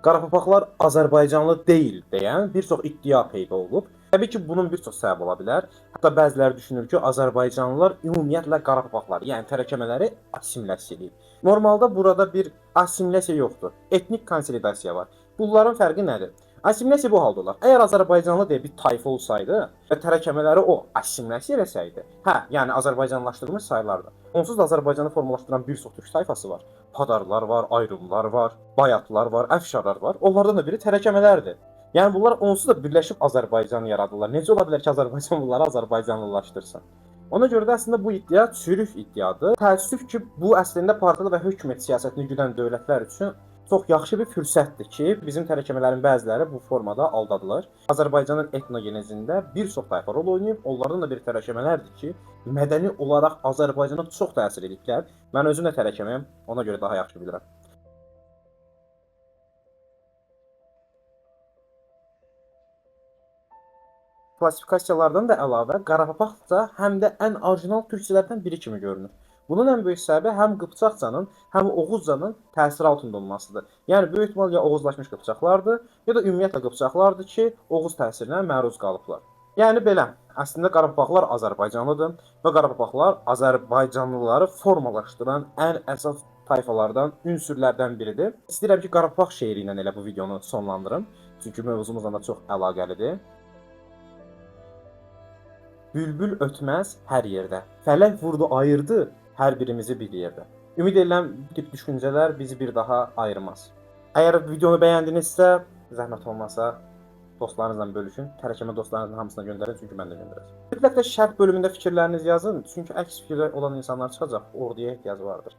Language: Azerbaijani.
Qarabağlar Azərbaycanlı deyil deyən bir çox iddia peyda olub. Təbii ki, bunun bir çox səbəbi ola bilər. Hətta bəziləri düşünür ki, Azərbaycanlılar ümumiyyətlə Qarabağları, yəni tərəkəmələri assimilyasiya edir. Normalda burada bir assimilyasiya yoxdur. Etnik konsolidasiya var. Bunların fərqi nədir? Assimilyasiya bu halda olar. Əgər Azərbaycanlı deyə bir tayfa olsaydı və tərəkəmələri o assimilyasiya eləsəydi, yəni Azərbaycanlaşdırılmış sayılardı. Onsuz da Azərbaycanı formalaşdıran bir çox türk tayfası var. Padarlar var, ayrımlar var, bayatlar var, əfşarlar var. Onlardan da biri tərəkəmələrdir. Yəni bunlar onsuz da birləşib Azərbaycanı yaradırlar. Necə ola bilər ki, Azərbaycan bunları Azərbaycanlılaşdırsın? Ona görə də əslində bu iddia çürük iddiadır. Təəssüf ki, bu əslində partiyalı və hökumət siyasətini güdən dövlətlər üçün çox yaxşı bir fürsətdir ki, bizim tərəkəmələrin bəziləri bu formada aldadılır. Azərbaycanın etnogenezində bir çox tayfa rol oynayıb, onlardan da bir tərəkəmələrdir ki, mədəni olaraq Azərbaycana çox təsir ediblər. Mən özüm də tərəkəməyəm, ona görə daha yaxşı bilirəm. Klassifikasiyalardan da əlavə Qarabağ da həm də ən orijinal türkçələrdən biri kimi görünür. Bunun ən böyük səbəbi həm Qıpçaqcanın, həm Oğuzcanın təsiri altında olmasıdır. Yəni böyük ehtimal ya Oğuzlaşmış Qıpçaqlardır, ya da ümumiyyətlə Qıpçaqlardır ki, Oğuz təsirinə məruz qalıblar. Yəni belə, əslində Qarabağlar Azərbaycanlıdır və Qarabağlar Azərbaycanlıları formalaşdıran ən əsas tayfalardan, ünsürlərdən biridir. İstəyirəm ki, Qarabağ şeiri ilə elə bu videonu sonlandırım, çünki mövzumuzla da çox əlaqəlidir. Bülbül ötməz hər yerdə. Fələk vurdu ayırdı hər birimizi bir yerdə. Ümid edirəm bu tip düşüncələr bizi bir daha ayırmaz. Əgər videonu bəyəndinizsə, zəhmət olmasa dostlarınızla bölüşün. Tərəkəmə dostlarınızın hamısına göndərin, çünki mən də göndərəcəm. Mütləq də şərh bölümündə fikirlərinizi yazın, çünki əks fikirdə olan insanlar çıxacaq, orduya ehtiyac vardır.